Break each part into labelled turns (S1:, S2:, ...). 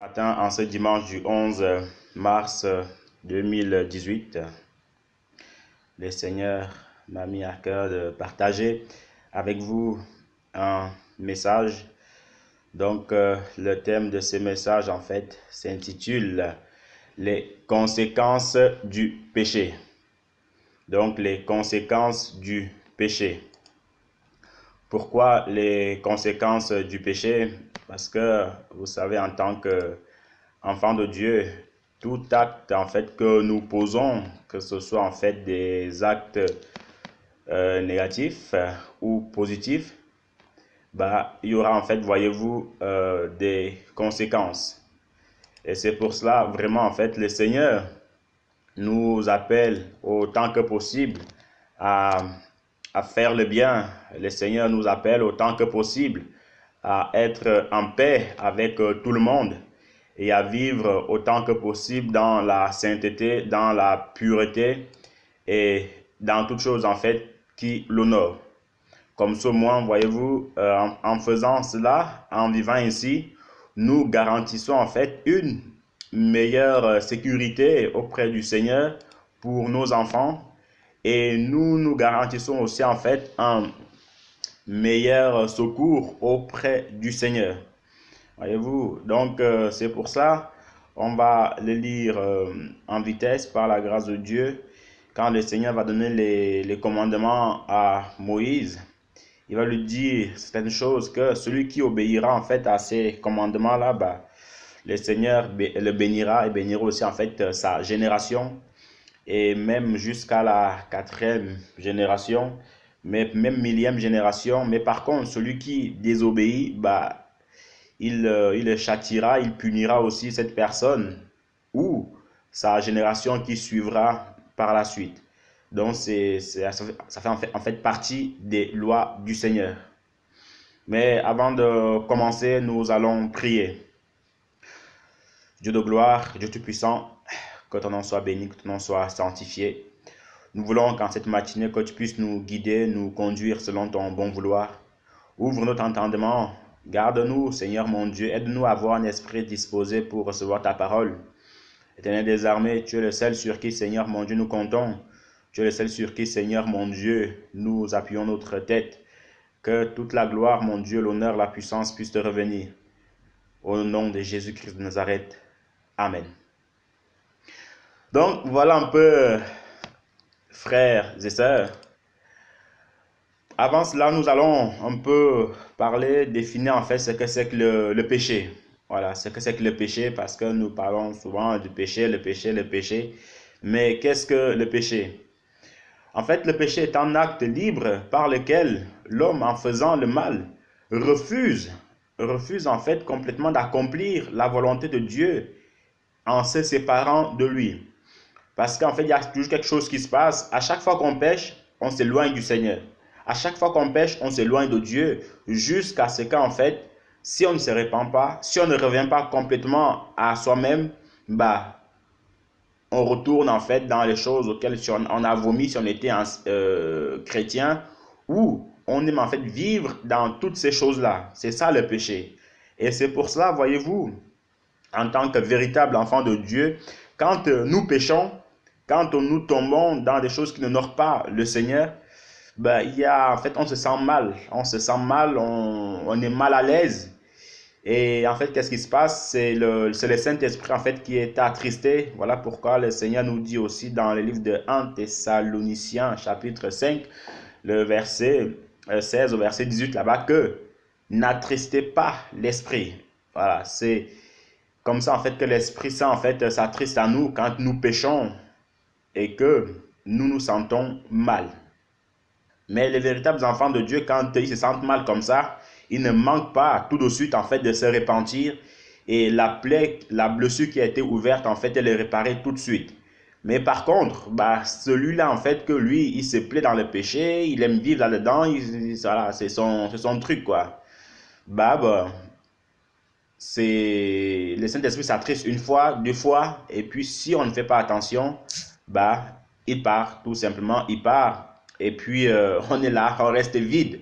S1: Matin, en ce dimanche du 11 mars 2018, le Seigneur m'a mis à cœur de partager avec vous un message. Donc, le thème de ce message, en fait, s'intitule Les conséquences du péché. Donc, les conséquences du péché. Pourquoi les conséquences du péché? Parce que, vous savez, en tant qu'enfant de Dieu, tout acte en fait que nous posons, que ce soit en fait des actes négatifs ou positifs, il y aura en fait, voyez-vous, des conséquences. Et c'est pour cela, vraiment, en fait, le Seigneur nous appelle autant que possible à, à faire le bien. Le Seigneur nous appelle autant que possible à être en paix avec tout le monde et à vivre autant que possible dans la sainteté, dans la pureté et dans toutes choses en fait qui l'honorent. Comme ce mois, voyez-vous, en faisant cela, en vivant ainsi, nous garantissons en fait une meilleure sécurité auprès du Seigneur pour nos enfants et nous garantissons aussi en fait un meilleur secours auprès du Seigneur. Voyez-vous, donc c'est pour ça, on va le lire en vitesse par la grâce de Dieu. Quand le Seigneur va donner les commandements à Moïse, il va lui dire certaines choses que celui qui obéira en fait à ces commandements-là, le Seigneur le bénira et bénira aussi en fait sa génération et même jusqu'à la 4e génération, mais même 1000e génération. Mais par contre, celui qui désobéit, il le châtiera, il punira aussi cette personne ou sa génération qui suivra par la suite. Donc, ça fait en fait partie des lois du Seigneur. Mais avant de commencer, nous allons prier. Dieu de gloire, Dieu Tout-Puissant, que ton nom soit béni, que ton nom soit sanctifié. Nous voulons qu'en cette matinée, que tu puisses nous guider, nous conduire selon ton bon vouloir. Ouvre notre entendement. Garde-nous, Seigneur mon Dieu, aide-nous à avoir un esprit disposé pour recevoir ta parole. Éternel des armées, tu es le seul sur qui, Seigneur mon Dieu, nous comptons. Tu es le seul sur qui, Seigneur mon Dieu, nous appuyons notre tête. Que toute la gloire, mon Dieu, l'honneur, la puissance puissent te revenir. Au nom de Jésus-Christ de Nazareth. Amen. Donc, voilà un peu, frères et sœurs. Avant cela, nous allons un peu parler, définir en fait ce que c'est que le péché. Voilà, ce que c'est que le péché, parce que nous parlons souvent du péché, le péché, le péché. Mais qu'est-ce que le péché? En fait, le péché est un acte libre par lequel l'homme, en faisant le mal, refuse en fait complètement d'accomplir la volonté de Dieu en se séparant de lui. Parce qu'en fait, il y a toujours quelque chose qui se passe. À chaque fois qu'on pêche, on s'éloigne du Seigneur. À chaque fois qu'on pêche, on s'éloigne de Dieu jusqu'à ce qu'en fait, si on ne se répand pas, si on ne revient pas complètement à soi-même, on retourne en fait dans les choses auxquelles on a vomi si on était chrétien, ou on aime en fait vivre dans toutes ces choses-là. C'est ça le péché. Et c'est pour cela, voyez-vous, en tant que véritable enfant de Dieu, quand nous péchons, quand nous tombons dans des choses qui n'honorent pas le Seigneur, en fait, on se sent mal. On se sent mal, on est mal à l'aise. Et en fait, qu'est-ce qui se passe? C'est le Saint-Esprit en fait qui est attristé. Voilà pourquoi le Seigneur nous dit aussi dans le livre de 1 Thessaloniciens, chapitre 5, le verset 16 au verset 18 là-bas, que n'attristez pas l'Esprit. Voilà, c'est comme ça en fait que l'Esprit Saint en fait s'attriste à nous quand nous péchons et que nous nous sentons mal. Mais les véritables enfants de Dieu, quand ils se sentent mal comme ça, ils ne manquent pas tout de suite en fait de se repentir et la plaie, la blessure qui a été ouverte en fait, elle est réparée tout de suite. Mais par contre, celui-là en fait que lui, il se plaît dans le péché, il aime vivre là-dedans, voilà, c'est son truc quoi. C'est le Saint-Esprit s'attriste une fois, deux fois, et puis si on ne fait pas attention, il part tout simplement, il part. Et puis on est là, on reste vide.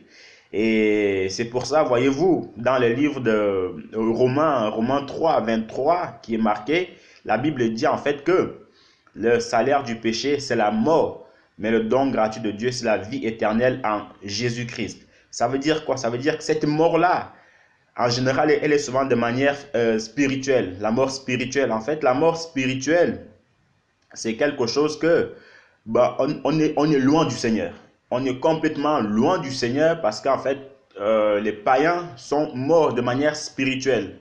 S1: Et c'est pour ça, voyez-vous, dans le livre de Romains 3, 23, qui est marqué, la Bible dit en fait que le salaire du péché, c'est la mort, mais le don gratuit de Dieu, c'est la vie éternelle en Jésus-Christ. Ça veut dire quoi? Ça veut dire que cette mort-là, en général, elle est souvent de manière spirituelle. La mort spirituelle, en fait, la mort spirituelle, c'est quelque chose que on est loin du Seigneur. On est complètement loin du Seigneur parce qu'en fait, les païens sont morts de manière spirituelle.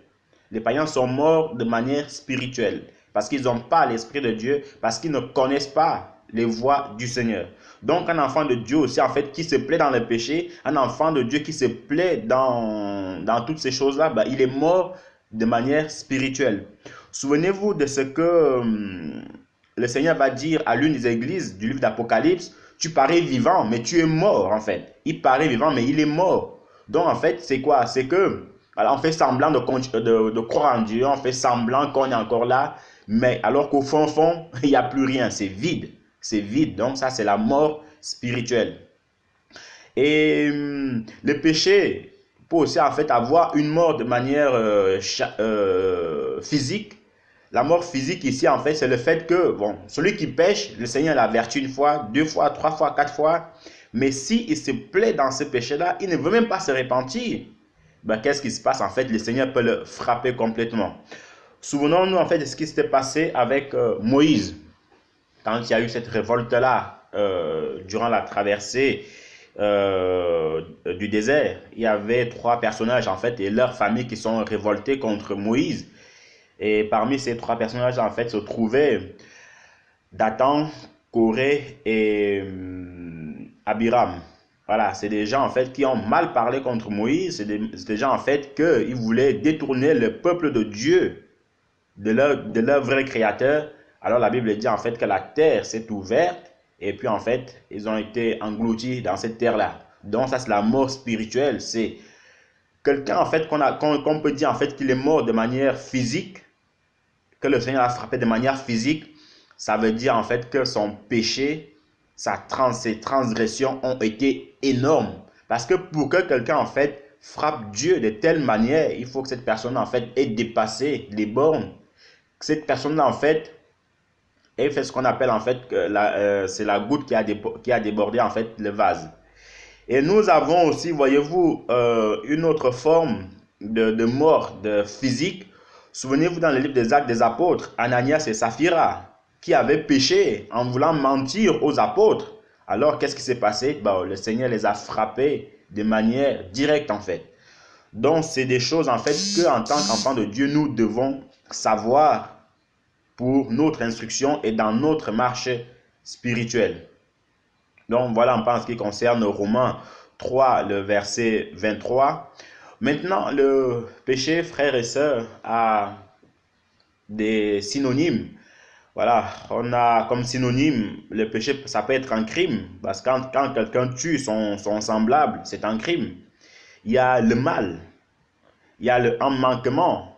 S1: Les païens sont morts de manière spirituelle parce qu'ils n'ont pas l'Esprit de Dieu, parce qu'ils ne connaissent pas les voies du Seigneur. Donc un enfant de Dieu aussi, en fait, qui se plaît dans le péché, un enfant de Dieu qui se plaît dans toutes ces choses-là, il est mort de manière spirituelle. Souvenez-vous de ce que le Seigneur va dire à l'une des églises du livre d'Apocalypse: tu parais vivant, mais tu es mort en fait. Il paraît vivant, mais il est mort. Donc en fait, c'est quoi? C'est que, alors, on fait semblant de croire en Dieu, on fait semblant qu'on est encore là, mais alors qu'au fond, il n'y a plus rien, c'est vide. C'est vide, donc ça c'est la mort spirituelle. Et le péché peut aussi en fait avoir une mort de manière physique. La mort physique ici en fait c'est le fait que celui qui pêche, le Seigneur l'avertit une fois, deux fois, trois fois, quatre fois, mais s'il se plaît dans ce péché-là, il ne veut même pas se repentir. Qu'est-ce qui se passe en fait? Le Seigneur peut le frapper complètement. Souvenons-nous en fait de ce qui s'était passé avec Moïse. Quand il y a eu cette révolte-là, durant la traversée du désert, il y avait 3 personnages en fait et leurs familles qui sont révoltés contre Moïse. Et parmi ces 3 personnages en fait se trouvaient Dathan, Coré et Abiram. Voilà, c'est des gens en fait qui ont mal parlé contre Moïse. C'est des gens en fait qui voulaient détourner le peuple de Dieu de leur vrai créateur. Alors la Bible dit en fait que la terre s'est ouverte et puis en fait ils ont été engloutis dans cette terre-là. Donc ça c'est la mort spirituelle. C'est quelqu'un en fait qu'on peut dire en fait qu'il est mort de manière physique, que le Seigneur a frappé de manière physique. Ça veut dire en fait que son péché, ses transgressions ont été énormes. Parce que pour que quelqu'un en fait frappe Dieu de telle manière, il faut que cette personne en fait ait dépassé les bornes. Cette personne-là en fait ait fait ce qu'on appelle en fait c'est la goutte qui a débordé en fait le vase. Et nous avons aussi, voyez-vous, une autre forme de mort physique. Souvenez-vous dans le livre des Actes des Apôtres, Ananias et Saphira, qui avaient péché en voulant mentir aux apôtres. Alors, qu'est-ce qui s'est passé? Le Seigneur les a frappés de manière directe, en fait. Donc, c'est des choses, en fait, qu'en tant qu'enfants de Dieu, nous devons savoir pour notre instruction et dans notre marche spirituelle. Donc, voilà, on pense ce qui concerne Romains 3, le verset 23. Maintenant, le péché, frères et sœurs, a des synonymes. Voilà, on a comme synonyme, le péché, ça peut être un crime, parce que quand quelqu'un tue son semblable, c'est un crime. Il y a le mal, il y a un manquement,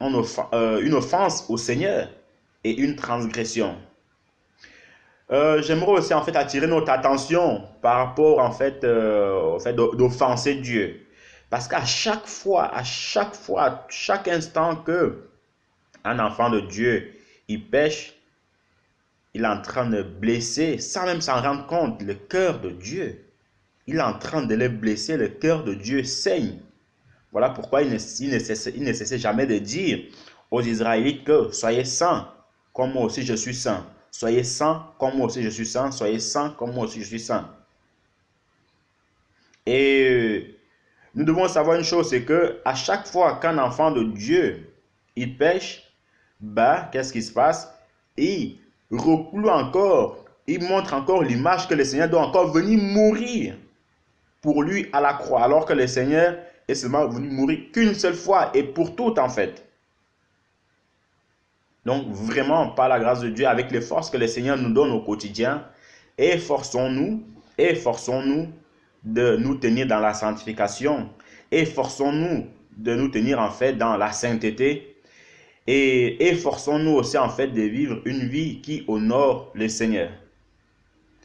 S1: une offense au Seigneur et une transgression. J'aimerais aussi en fait attirer notre attention par rapport en fait, au fait d'offenser Dieu. Parce qu'à chaque fois, à chaque instant que un enfant de Dieu, il pêche, il est en train de blesser, sans même s'en rendre compte, le cœur de Dieu. Il est en train de le blesser, le cœur de Dieu saigne. Voilà pourquoi il ne cessait jamais de dire aux Israélites que soyez saints, comme moi aussi je suis saint. Soyez saints, comme moi aussi je suis saint. Soyez saints, comme moi aussi je suis saint. Et nous devons savoir une chose, c'est que à chaque fois qu'un enfant de Dieu, il pêche, qu'est-ce qui se passe? Il recloue encore, il montre encore l'image que le Seigneur doit encore venir mourir pour lui à la croix, alors que le Seigneur est seulement venu mourir qu'une seule fois et pour toutes en fait. Donc vraiment, par la grâce de Dieu, avec les forces que le Seigneur nous donne au quotidien, efforçons-nous de nous tenir dans la sanctification, efforçons-nous de nous tenir en fait dans la sainteté et efforçons-nous aussi en fait de vivre une vie qui honore le Seigneur.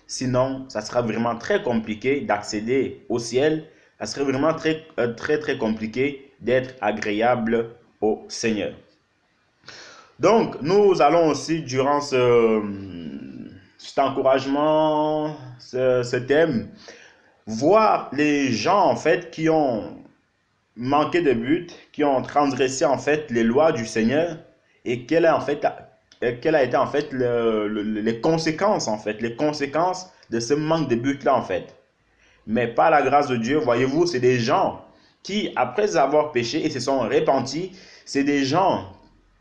S1: Sinon, ça sera vraiment très compliqué d'accéder au ciel Ça serait vraiment très compliqué d'être agréable au Seigneur. Donc, nous allons aussi, durant cet encouragement, ce thème, voir les gens, en fait, qui ont manqué de but, qui ont transgressé, en fait, les lois du Seigneur et quelle a été, en fait, les conséquences, en fait, les conséquences de ce manque de but-là, en fait. Mais par la grâce de Dieu, voyez-vous, c'est des gens qui, après avoir péché et se sont repentis, c'est des gens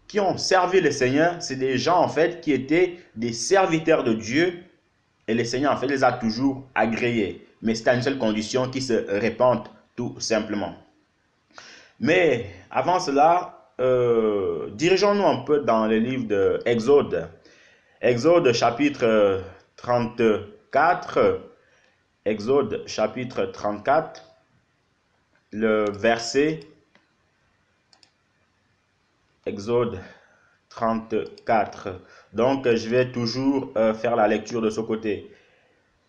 S1: qui ont servi le Seigneur, c'est des gens en fait qui étaient des serviteurs de Dieu et le Seigneur en fait les a toujours agréés. Mais c'est à une seule condition, qu'ils se repentent tout simplement. Mais avant cela, dirigeons-nous un peu dans le livre de Exode. Exode chapitre 34. Exode chapitre 34, le verset Exode 34. Donc, je vais toujours faire la lecture de ce côté.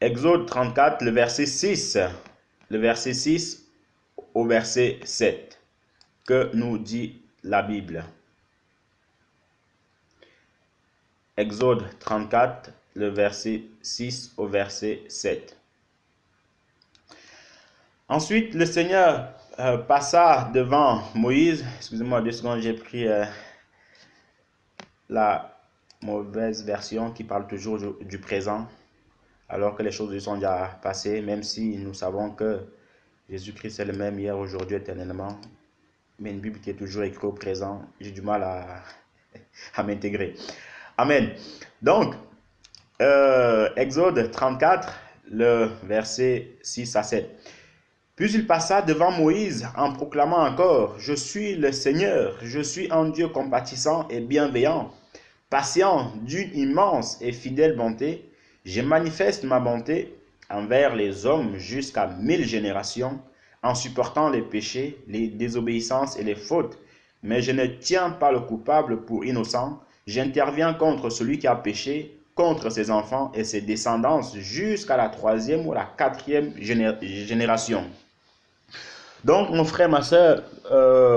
S1: Exode 34, le verset 6. Le verset 6 au verset 7. Que nous dit la Bible? Exode 34, le verset 6 au verset 7. Ensuite, le Seigneur passa devant Moïse. Excusez-moi 2 secondes, j'ai pris la mauvaise version qui parle toujours du présent, alors que les choses sont déjà passées, même si nous savons que Jésus-Christ est le même hier, aujourd'hui, éternellement. Mais une Bible qui est toujours écrite au présent, j'ai du mal à m'intégrer. Amen. Donc, Exode 34, le verset 6 à 7. Puis il passa devant Moïse en proclamant encore: Je suis le Seigneur, je suis un Dieu compatissant et bienveillant, patient, d'une immense et fidèle bonté. Je manifeste ma bonté envers les hommes jusqu'à 1000 générations, en supportant les péchés, les désobéissances et les fautes. Mais je ne tiens pas le coupable pour innocent. J'interviens contre celui qui a péché, contre ses enfants et ses descendants, jusqu'à la 3e ou la 4e génération. Donc, mon frère, ma soeur,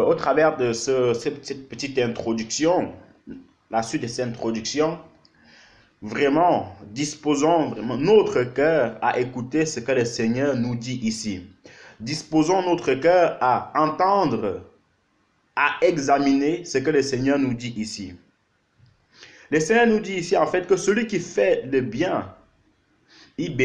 S1: au travers de cette petite introduction, la suite de cette introduction, vraiment, disposons vraiment notre cœur à écouter ce que le Seigneur nous dit ici. Disposons notre cœur à entendre, à examiner ce que le Seigneur nous dit ici. Le Seigneur nous dit ici, en fait, que celui qui fait le bien, il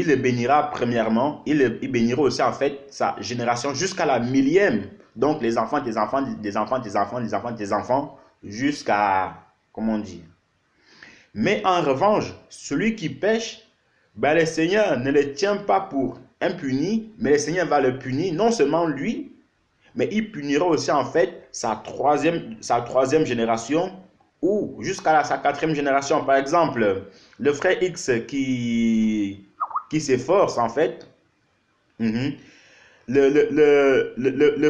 S1: le bénira premièrement, il bénira aussi en fait sa génération jusqu'à la 1000e. Donc les enfants, des enfants, des enfants, des enfants, des enfants, des enfants, jusqu'à, comment dire. Mais en revanche, celui qui pêche, ben le Seigneur ne le tient pas pour impuni, mais le Seigneur va le punir, non seulement lui, mais il punira aussi en fait sa troisième génération, ou jusqu'à sa 4e génération. Par exemple, le frère X qui s'efforce en fait, le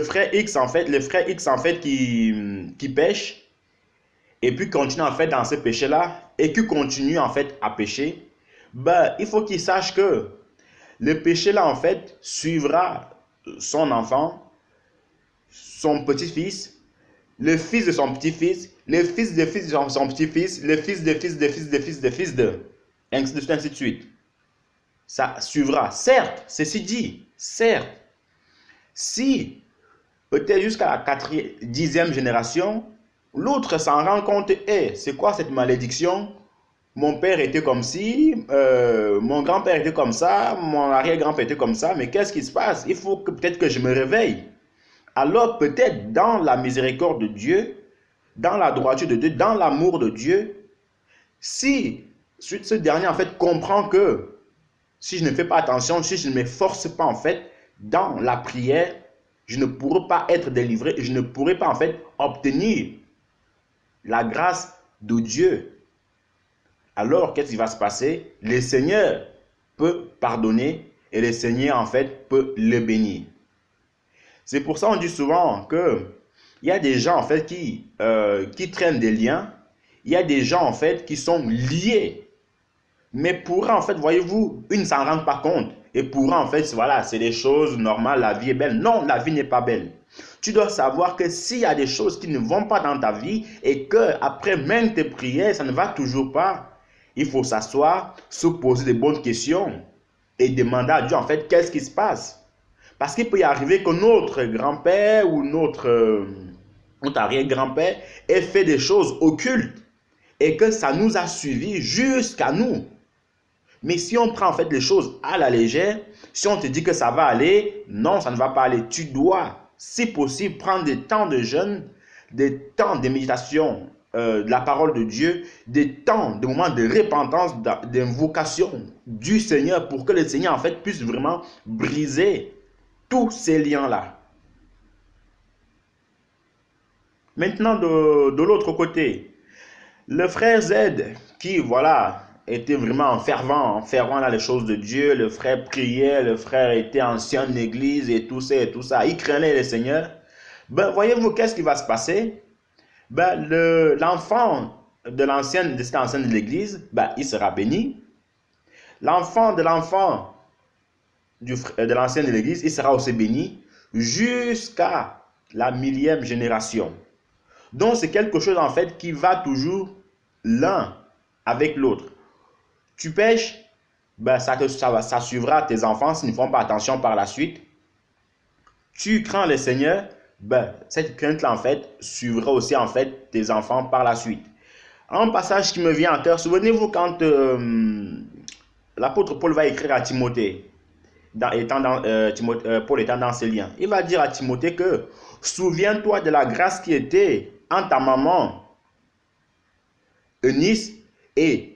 S1: frère X en fait, qui pêche et puis continue en fait dans ce péché là et qui continue en fait à pécher, ben il faut qu'il sache que le péché là en fait suivra son enfant, son petit-fils, le fils de son petit-fils, le fils de fils de son petit-fils, le fils de fils de fils de fils de fils de, ainsi de suite. Ça suivra. Certes, ceci dit, certes, si peut-être jusqu'à la 10e génération, l'autre s'en rend compte, c'est quoi cette malédiction? Mon père était comme ci, mon grand-père était comme ça, mon arrière-grand-père était comme ça, mais qu'est-ce qui se passe? Il faut peut-être que je me réveille. Alors peut-être dans la miséricorde de Dieu, dans la droiture de Dieu, dans l'amour de Dieu, si ce dernier en fait comprend que si je ne fais pas attention, si je ne m'efforce pas en fait dans la prière, je ne pourrai pas être délivré, je ne pourrai pas en fait obtenir la grâce de Dieu. Alors qu'est-ce qui va se passer? Le Seigneur peut pardonner et le Seigneur en fait peut le bénir. C'est pour ça qu'on dit souvent que il y a des gens en fait qui traînent des liens, il y a des gens en fait qui sont liés. Mais pour en fait, voyez-vous, ils ne s'en rendent pas compte. Et pour en fait, voilà, c'est des choses normales, la vie est belle. Non, la vie n'est pas belle. Tu dois savoir que s'il y a des choses qui ne vont pas dans ta vie et que après même tes prières, ça ne va toujours pas, il faut s'asseoir, se poser des bonnes questions et demander à Dieu en fait qu'est-ce qui se passe. Parce qu'il peut y arriver que notre grand-père ou notre arrière-grand-père ait fait des choses occultes et que ça nous a suivis jusqu'à nous. Mais si on prend en fait les choses à la légère, si on te dit que ça va aller, non, ça ne va pas aller. Tu dois, si possible, prendre des temps de jeûne, des temps de méditation de la parole de Dieu, des temps, des moments de repentance, d'invocation du Seigneur pour que le Seigneur en fait puisse vraiment briser tous ces liens-là. Maintenant, de l'autre côté, le frère Z, qui, voilà, était vraiment fervent dans les choses de Dieu, le frère priait, le frère était ancien de l'église et tout ça, il craignait le Seigneur. Ben, voyez-vous, qu'est-ce qui va se passer? Ben, l'enfant de cette ancienne de l'église, ben, il sera béni. L'enfant de l'ancienne de l'église, il sera aussi béni jusqu'à la 1000e génération. Donc, c'est quelque chose en fait qui va toujours l'un avec l'autre. Tu pêches, ben ça suivra tes enfants s'ils ne font pas attention par la suite. Tu crains le Seigneur, ben cette crainte-là en fait suivra aussi en fait tes enfants par la suite. Un passage qui me vient en tête, souvenez-vous quand l'apôtre Paul va écrire à Timothée, Paul étant dans ses liens, il va dire à Timothée que souviens-toi de la grâce qui était en ta maman Eunice et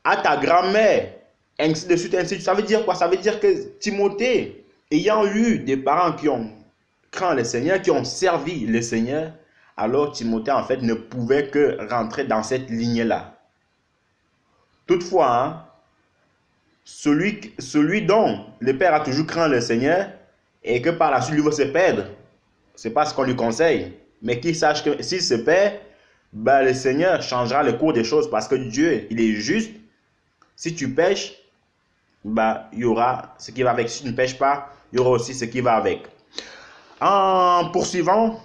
S1: à ta grand-mère, ainsi de suite, ainsi de suite. Ça veut dire quoi? Ça veut dire que Timothée, ayant eu des parents qui ont craint le Seigneur, qui ont servi le Seigneur, alors Timothée en fait ne pouvait que rentrer dans cette lignée-là. Toutefois, hein, celui dont le père a toujours craint le Seigneur et que par la suite lui veut se perdre, c'est pas ce qu'on lui conseille, mais qu'il sache que s'il se perd, ben, le Seigneur changera le cours des choses parce que Dieu, il est juste. Si tu pêches, ben, il y aura ce qui va avec. Si tu ne pêches pas, il y aura aussi ce qui va avec. En poursuivant,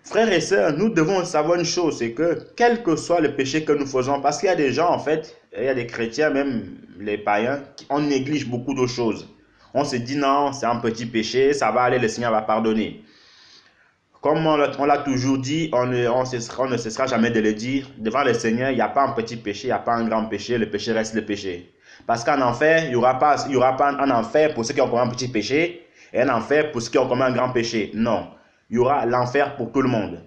S1: frères et sœurs, nous devons savoir une chose, c'est que quel que soit le péché que nous faisons, parce qu'il y a des gens en fait, il y a des chrétiens, même les païens, on néglige beaucoup de choses. On se dit non, c'est un petit péché, ça va aller, le Seigneur va pardonner. Comme on l'a toujours dit, on ne cessera jamais de le dire. Devant le Seigneur, il n'y a pas un petit péché, il n'y a pas un grand péché. Le péché reste le péché. Parce qu'en enfer, il n'y aura pas un enfer pour ceux qui ont commis un petit péché et un enfer pour ceux qui ont commis un grand péché. Non. Il y aura l'enfer pour tout le monde.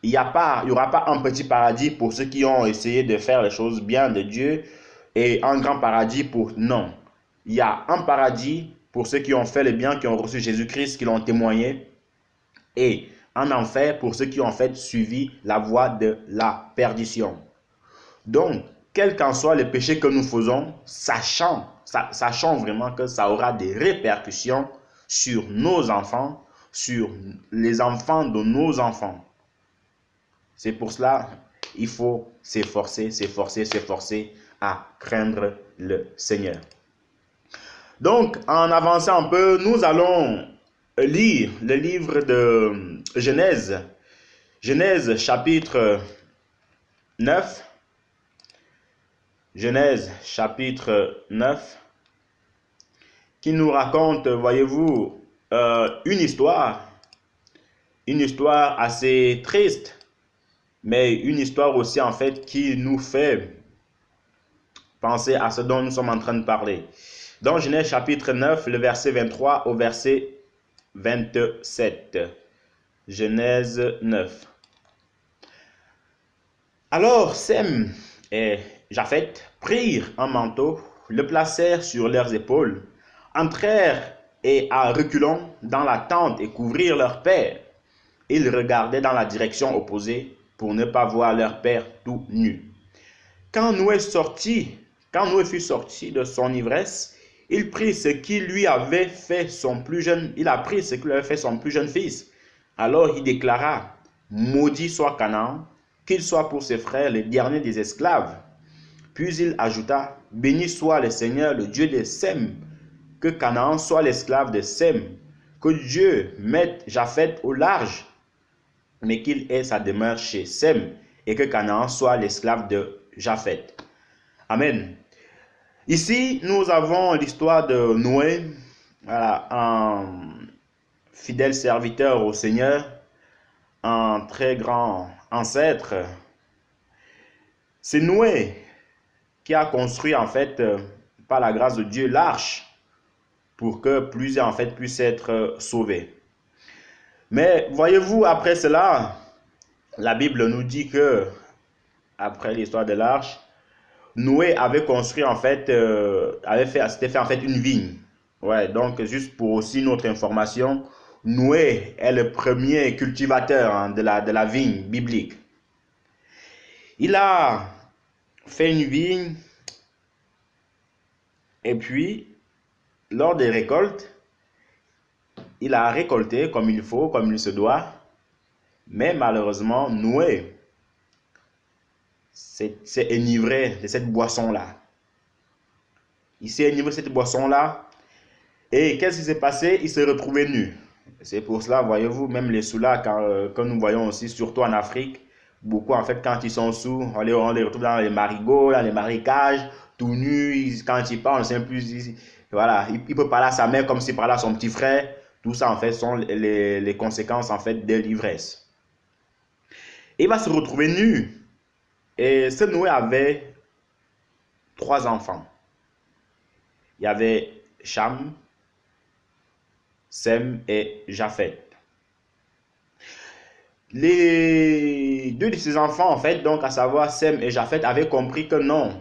S1: Il n'y aura pas un petit paradis pour ceux qui ont essayé de faire les choses bien de Dieu et un grand paradis pour... Non. Il y a un paradis pour ceux qui ont fait le bien, qui ont reçu Jésus-Christ, qui l'ont témoigné. Et en enfer pour ceux qui ont en fait suivi la voie de la perdition. Donc, quel qu'en soit le péché que nous faisons, sachant vraiment que ça aura des répercussions sur nos enfants, sur les enfants de nos enfants. C'est pour cela il faut s'efforcer à craindre le Seigneur. Donc, en avançant un peu, nous allons lire le livre de Genèse. Genèse chapitre 9. Genèse chapitre 9. Qui nous raconte, voyez-vous, une histoire assez triste, mais une histoire aussi en fait qui nous fait penser à ce dont nous sommes en train de parler. Dans Genèse chapitre 9, le verset 23 au verset 27. Genèse 9. Alors Sem et Japheth prirent un manteau, le placèrent sur leurs épaules, entrèrent et à reculons dans la tente et couvrirent leur père. Ils regardaient dans la direction opposée pour ne pas voir leur père tout nu. Quand Noé fut sorti de son ivresse, il prit ce qui lui avait fait son plus jeune fils. Alors il déclara, maudit soit Canaan, qu'il soit pour ses frères les derniers des esclaves. Puis il ajouta, béni soit le Seigneur, le Dieu de Sem, que Canaan soit l'esclave de Sem, que Dieu mette Japheth au large, mais qu'il ait sa demeure chez Sem, et que Canaan soit l'esclave de Japheth. Amen. Ici, nous avons l'histoire de Noé, voilà, un fidèle serviteur au Seigneur, un très grand ancêtre. C'est Noé qui a construit en fait, par la grâce de Dieu, l'arche pour que plusieurs en fait puissent être sauvés. Mais voyez-vous, après cela, la Bible nous dit que, après l'histoire de l'arche, Noé avait construit en fait, s'était fait en fait une vigne. Ouais, donc juste pour aussi notre information, Noé est le premier cultivateur, hein, de la vigne biblique. Il a fait une vigne et puis, lors des récoltes, il a récolté comme il faut, comme il se doit. Mais malheureusement, Noé s'est enivré de cette boisson-là. Il s'est enivré de cette boisson-là. Et qu'est-ce qui s'est passé? Il s'est retrouvé nu. C'est pour cela, voyez-vous, même les sous-là, quand nous voyons aussi, surtout en Afrique, beaucoup, en fait, quand ils sont sous, on les retrouve dans les marigots, dans les marécages, tout nus. Quand ils parlent, on ne sait plus. Voilà, il peut parler à sa mère comme s'il parlait à son petit frère. Tout ça, en fait, sont les conséquences, en fait, de l'ivresse. Il va se retrouver nu. Et ce Noé avait 3 enfants. Il y avait Cham, Sem et Japheth. Les 2 de ses enfants, en fait, donc à savoir Sem et Japheth, avaient compris que non,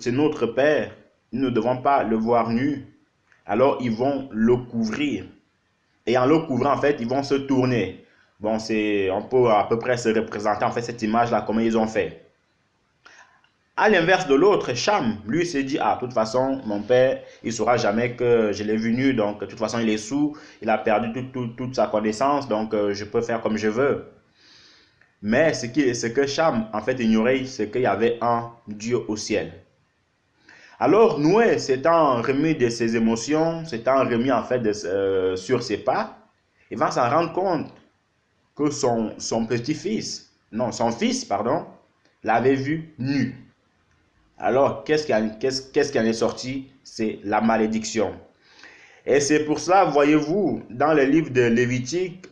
S1: c'est notre père, nous ne devons pas le voir nu. Alors ils vont le couvrir. Et en le couvrant, en fait, ils vont se tourner. Bon, on peut à peu près se représenter en fait cette image-là, comment ils ont fait. À l'inverse de l'autre, Cham, lui, s'est dit, ah, de toute façon, mon père, il ne saura jamais que je l'ai vu nu, donc de toute façon, il est sous, il a perdu toute sa connaissance, donc je peux faire comme je veux. Mais ce que Cham, en fait, ignorait, c'est qu'il y avait un Dieu au ciel. Alors, Noé, s'étant remis de ses émotions, s'étant remis, en fait, sur ses pas, il va s'en rendre compte que son petit-fils, non, son fils, pardon, l'avait vu nu. Alors, qu'est-ce qui en est sorti? C'est la malédiction. Et c'est pour cela, voyez-vous, dans le livre de Lévitique,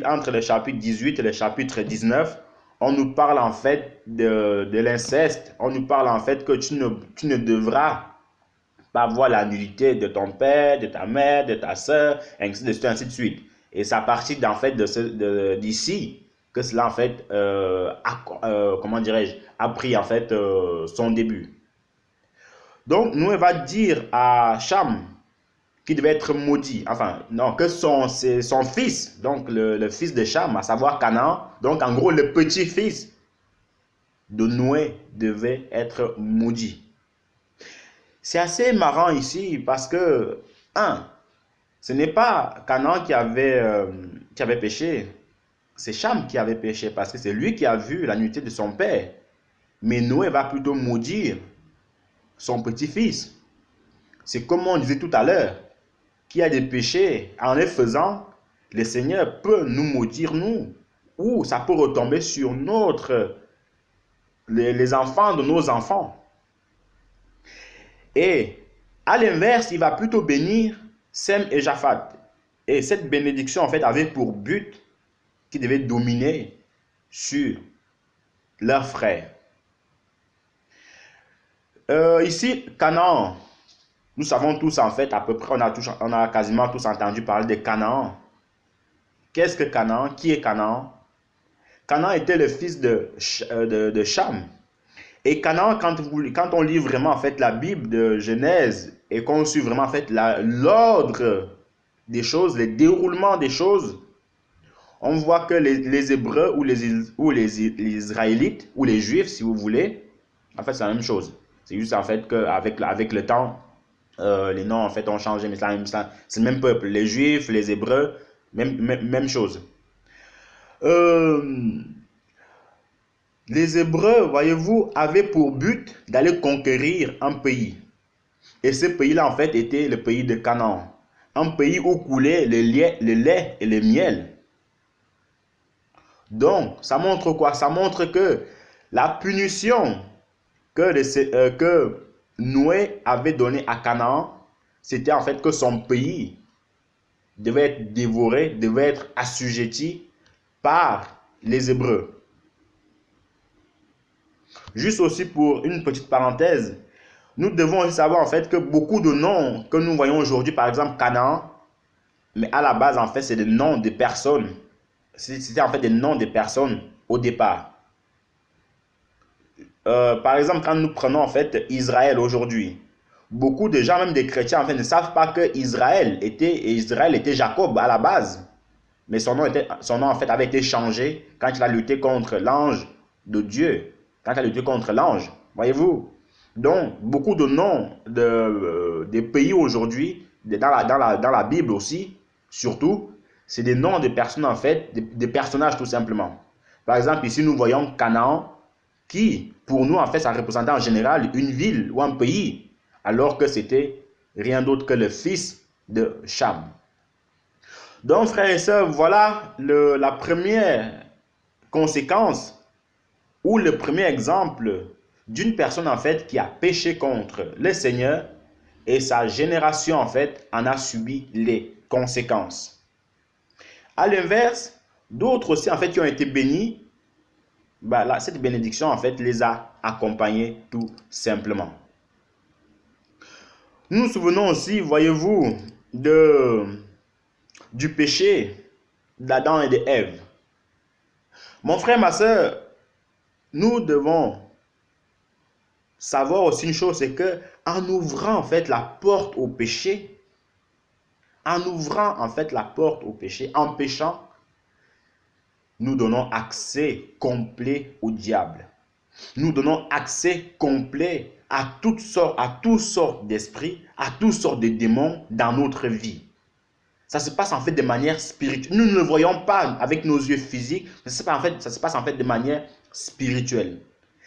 S1: entre le chapitre 18 et le chapitre 19, on nous parle en fait de l'inceste. On nous parle en fait que tu ne devras pas voir la nudité de ton père, de ta mère, de ta soeur, ainsi de suite. Et c'est à partir en fait d'ici que cela en fait comment dirais-je, a pris en fait son début. Donc Noé va dire à Cham qui devait être maudit, enfin non, que son fils, donc le fils de Cham, à savoir Canaan, donc en gros le petit-fils de Noé devait être maudit. C'est assez marrant ici parce que, ce n'est pas Canaan qui avait péché, c'est Cham qui avait péché parce que c'est lui qui a vu la nudité de son père. Mais Noé va plutôt maudire son petit-fils. C'est comme on disait tout à l'heure, qu'il y a des péchés, en les faisant, le Seigneur peut nous maudire, nous, ou ça peut retomber sur les enfants de nos enfants. Et à l'inverse, il va plutôt bénir Sem et Japheth. Et cette bénédiction, en fait, avait pour but qu'ils devaient dominer sur leurs frères. Ici, Canaan, nous savons tous, en fait, à peu près, on a quasiment tous entendu parler de Canaan. Qu'est-ce que Canaan? Qui est Canaan? Canaan était le fils de Cham. Et Canaan, quand on lit vraiment en fait la Bible de Genèse et qu'on suit vraiment en fait l'ordre des choses, le déroulement des choses, on voit que les Hébreux ou les Israélites ou les Juifs, si vous voulez, en fait c'est la même chose. C'est juste en fait qu'avec le temps, les noms en fait ont changé, mais c'est le même peuple. Les Juifs, les Hébreux, même chose. Les Hébreux, voyez-vous, avaient pour but d'aller conquérir un pays. Et ce pays-là, en fait, était le pays de Canaan. Un pays où coulait le lait et le miel. Donc, ça montre quoi? Ça montre que la punition que Noé avait donnée à Canaan, c'était en fait que son pays devait être dévoré, devait être assujetti par les Hébreux. Juste aussi pour une petite parenthèse, nous devons aussi savoir en fait que beaucoup de noms que nous voyons aujourd'hui, par exemple Canaan, mais à la base en fait c'est des noms de personnes. C'était en fait des noms de personnes au départ. Par exemple, quand nous prenons en fait Israël aujourd'hui, beaucoup de gens, même des chrétiens, en fait, ne savent pas que Israël était Jacob à la base. Mais son nom en fait avait été changé quand il a lutté contre l'ange de Dieu. Quand il a lutté contre l'ange. Voyez-vous? Donc, beaucoup de noms des pays aujourd'hui, dans la Bible aussi, surtout, c'est des noms de personnes en fait, des personnages tout simplement. Par exemple, ici nous voyons Canaan, qui, pour nous, en fait, ça représentait en général une ville ou un pays, alors que c'était rien d'autre que le fils de Cham. Donc, frères et sœurs, voilà la première conséquence ou le premier exemple d'une personne, en fait, qui a péché contre le Seigneur et sa génération, en fait, en a subi les conséquences. À l'inverse, d'autres aussi, en fait, qui ont été bénis, cette bénédiction, en fait, les a accompagnés tout simplement. Nous nous souvenons aussi, voyez-vous, du péché d'Adam et d'Ève. Mon frère, ma soeur, nous devons savoir aussi une chose, c'est que en ouvrant en fait la porte au péché, en péchant, nous donnons accès complet au diable. Nous donnons accès complet à toutes sortes d'esprits, à toutes sortes de démons dans notre vie. Ça se passe en fait de manière spirituelle. Nous ne le voyons pas avec nos yeux physiques, mais ça se passe en fait de manière spirituelle.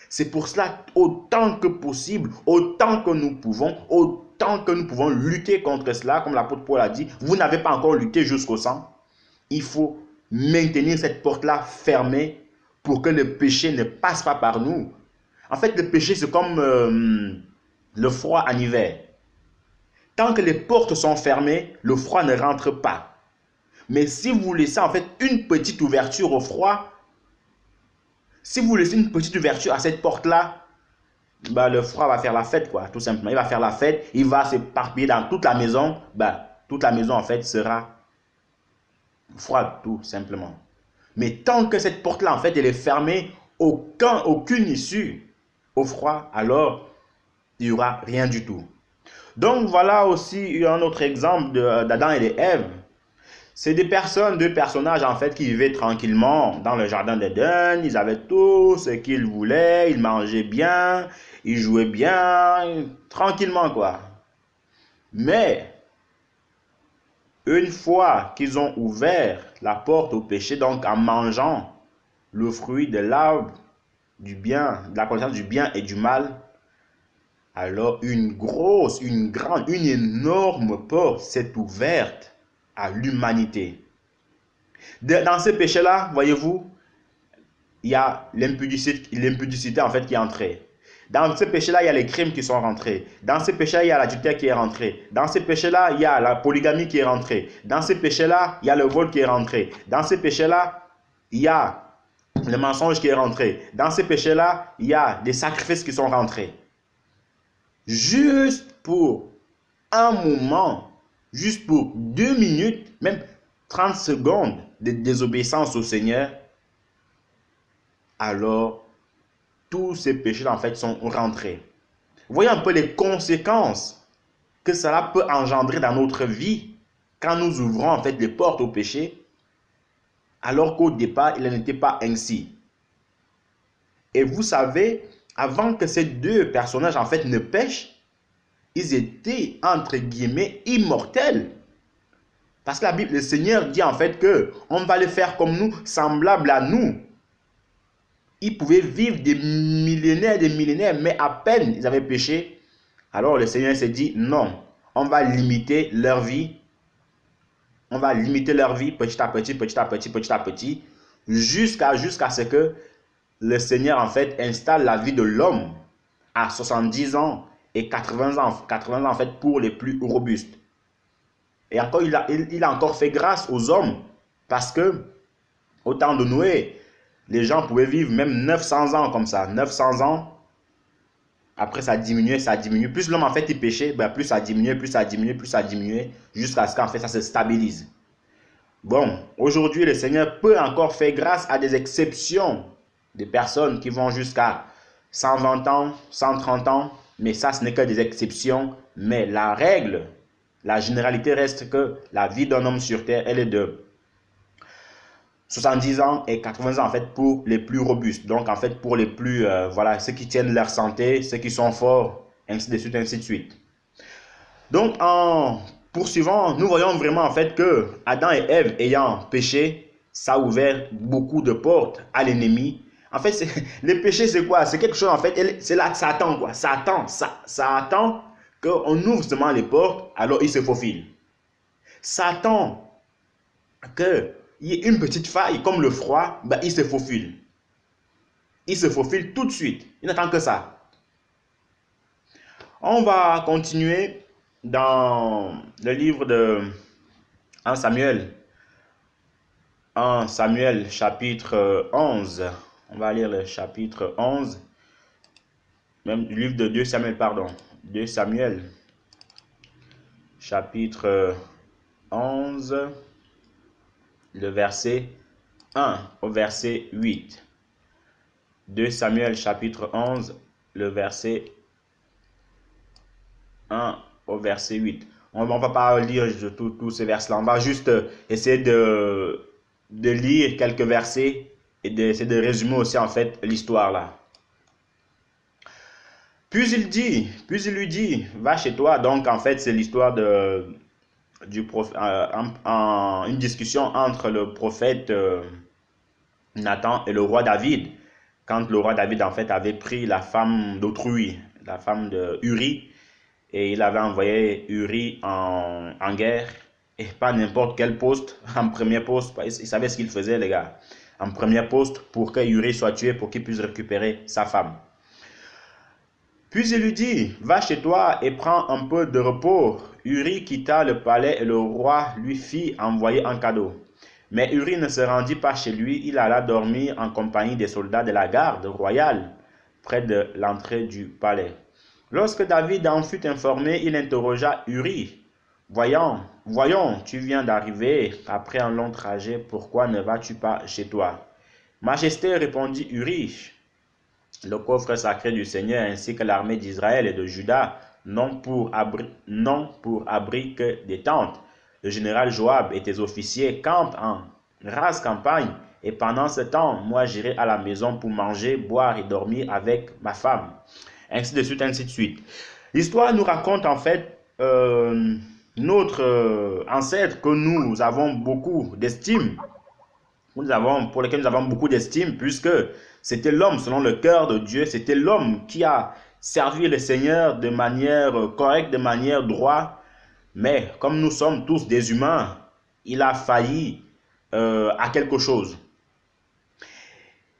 S1: C'est pour cela, autant que possible, autant que nous pouvons lutter contre cela, comme l'apôtre Paul a dit, vous n'avez pas encore lutté jusqu'au sang. Il faut maintenir cette porte-là fermée pour que le péché ne passe pas par nous. En fait, le péché, c'est comme le froid en hiver. Tant que les portes sont fermées, le froid ne rentre pas. Mais si vous laissez en fait une petite ouverture au froid, si vous laissez une petite ouverture à cette porte-là, le froid va faire la fête, quoi, tout simplement. Il va faire la fête, il va s'éparpiller dans toute la maison. Toute la maison, en fait, sera froide, tout simplement. Mais tant que cette porte-là, en fait, elle est fermée, aucune issue au froid, alors il n'y aura rien du tout. Donc, voilà aussi un autre exemple d'Adam et d'Ève. C'est deux personnages en fait qui vivaient tranquillement dans le jardin d'Éden. Ils avaient tout ce qu'ils voulaient, ils mangeaient bien, ils jouaient bien, tranquillement quoi. Mais une fois qu'ils ont ouvert la porte au péché, donc en mangeant le fruit de l'arbre du bien, de la connaissance du bien et du mal, alors une énorme porte s'est ouverte à l'humanité. Dans ce péché-là, voyez-vous, il y a l'impudicité en fait qui est entrée. Dans ce péché-là, il y a les crimes qui sont rentrés. Dans ce péché-là, il y a l'adultère qui est rentré. Dans ce péché-là, il y a la polygamie qui est rentrée. Dans ce péché-là, il y a le vol qui est rentré. Dans ce péché-là, il y a le mensonge qui est rentré. Dans ce péché-là, il y a des sacrifices qui sont rentrés. Juste pour un moment, juste pour 2 minutes, même 30 secondes de désobéissance au Seigneur, alors tous ces péchés en fait sont rentrés. Voyez un peu les conséquences que cela peut engendrer dans notre vie quand nous ouvrons en fait les portes au péché, alors qu'au départ il n'était pas ainsi. Et vous savez, avant que ces deux personnages en fait ne pêchent, ils étaient entre guillemets immortels. Parce que la Bible, le Seigneur dit en fait que on va les faire comme nous, semblables à nous. Ils pouvaient vivre des millénaires, mais à peine ils avaient péché, Alors le Seigneur s'est dit, non, on va limiter leur vie. On va limiter leur vie petit à petit, petit à petit, petit à petit, jusqu'à ce que le Seigneur, en fait, installe la vie de l'homme à 70 ans et 80 ans, en fait, pour les plus robustes. Et encore, il a encore fait grâce aux hommes, parce que, au temps de Noé, les gens pouvaient vivre même 900 ans comme ça, 900 ans. Après, ça diminuait, ça diminuait. Plus l'homme, en fait, il péchait, ben, plus ça diminuait, plus ça diminuait, plus ça diminuait, jusqu'à ce qu'en fait, ça se stabilise. Bon, aujourd'hui, le Seigneur peut encore faire grâce à des exceptions, des personnes qui vont jusqu'à 120 ans, 130 ans, mais ça, ce n'est que des exceptions. Mais la règle, la généralité reste que la vie d'un homme sur terre, elle est de 70 ans et 80 ans, en fait, pour les plus robustes. Donc, en fait, pour les plus, voilà, ceux qui tiennent leur santé, ceux qui sont forts, ainsi de suite, ainsi de suite. Donc, en poursuivant, nous voyons vraiment, en fait, que Adam et Ève, ayant péché, ça a ouvert beaucoup de portes à l'ennemi. En fait, le péché, c'est quoi? C'est quelque chose, en fait, c'est là que ça attend, quoi. Ça attend qu'on ouvre seulement les portes, alors il se faufile. Ça attend qu'il y ait une petite faille, comme le froid, ben, il se faufile. Il se faufile tout de suite. Il n'attend que ça. On va continuer dans le livre de 1 Samuel. 1 Samuel chapitre 11. On va lire le chapitre 11. Même le livre de 2 Samuel, pardon. 2 Samuel chapitre 11. Le verset 1 au verset 8. 2 Samuel chapitre 11, le verset 1 au verset 8. On ne va pas lire tous ces versets-là. On va juste essayer de lire quelques versets et d'essayer de résumer aussi en fait l'histoire là. Puis il lui dit, va chez toi. Donc en fait c'est l'histoire une discussion entre le prophète Nathan et le roi David. Quand le roi David en fait avait pris la femme d'autrui, la femme de Uri, et il avait envoyé Uri en guerre, et pas n'importe quel poste, en premier poste, il savait ce qu'il faisait les gars, en premier poste pour que Uri soit tué, pour qu'il puisse récupérer sa femme. Puis il lui dit, va chez toi et prends un peu de repos. Uri quitta le palais et le roi lui fit envoyer un cadeau. Mais Uri ne se rendit pas chez lui, il alla dormir en compagnie des soldats de la garde royale, près de l'entrée du palais. Lorsque David en fut informé, il interrogea Uri. Voyons, tu viens d'arriver après un long trajet, pourquoi ne vas-tu pas chez toi? Majesté, répondit Uri, le coffre sacré du Seigneur ainsi que l'armée d'Israël et de Juda n'ont pour abri que des tentes. Le général Joab et tes officiers campent en rase campagne, et pendant ce temps, moi j'irai à la maison pour manger, boire et dormir avec ma femme. Ainsi de suite, ainsi de suite. L'histoire nous raconte en fait notre ancêtre que nous avons beaucoup d'estime, pour lequel nous avons beaucoup d'estime, puisque c'était l'homme selon le cœur de Dieu, c'était l'homme qui a servi le Seigneur de manière correcte, de manière droite. Mais comme nous sommes tous des humains, il a failli à quelque chose.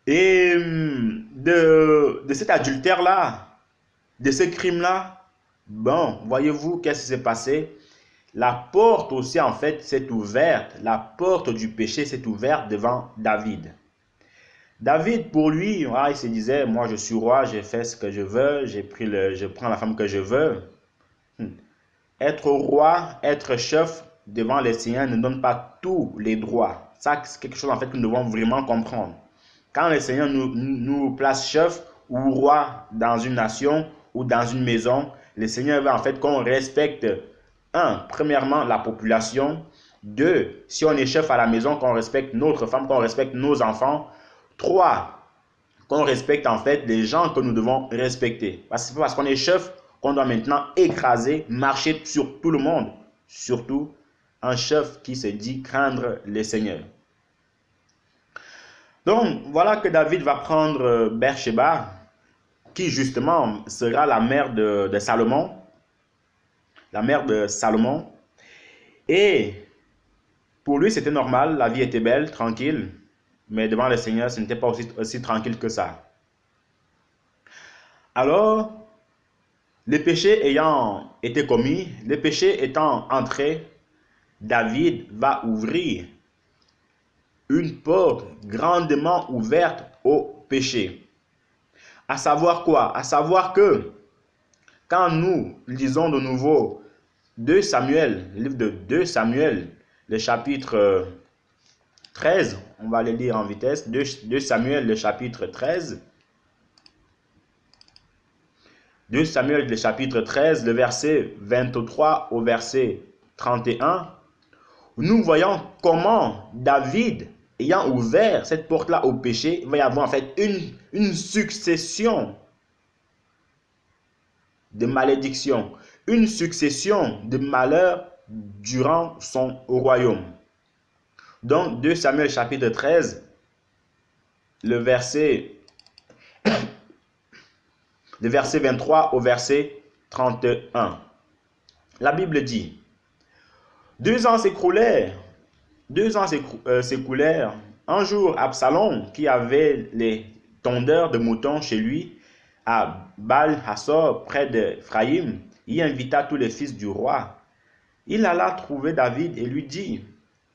S1: Et de cet adultère-là, de ce crime-là, bon, voyez-vous qu'est-ce qui s'est passé? La porte aussi, en fait, s'est ouverte. La porte du péché s'est ouverte devant David. David, pour lui, il se disait, moi je suis roi, j'ai fait ce que je veux, je prends la femme que je veux. Être roi, être chef devant les Seigneurs ne donne pas tous les droits. Ça, c'est quelque chose en fait que nous devons vraiment comprendre. Quand le Seigneur nous place chef ou roi dans une nation ou dans une maison, le Seigneur veut en fait qu'on respecte, premièrement, la population. 2, si on est chef à la maison, qu'on respecte notre femme, qu'on respecte nos enfants. 3, qu'on respecte en fait les gens que nous devons respecter. C'est pas parce qu'on est chef qu'on doit maintenant écraser, marcher sur tout le monde. Surtout un chef qui se dit craindre le Seigneur. Donc, voilà que David va prendre Bathsheba, qui justement sera la mère de Salomon. la mère de Salomon. Et pour lui, c'était normal, la vie était belle, tranquille. Mais devant le Seigneur, ce n'était pas aussi tranquille que ça. Alors, le péché ayant été commis, le péché étant entré, David va ouvrir une porte grandement ouverte au péché. À savoir quoi? À savoir que quand nous lisons de nouveau 2 Samuel, le livre de 2 Samuel, le chapitre 13, on va le lire en vitesse, 2 Samuel, le chapitre 13, 2 Samuel, le chapitre 13, le verset 23 au verset 31, nous voyons comment David, ayant ouvert cette porte-là au péché, il va y avoir en fait une succession de malédictions, une succession de malheurs durant son royaume. Donc 2 Samuel chapitre 13, le verset 23 au verset 31. La Bible dit, 2 ans s'écoulèrent. Un jour, Absalom, qui avait les tondeurs de moutons chez lui, à Baal-Hassor, près d'Ephraïm, y invita tous les fils du roi. Il alla trouver David et lui dit,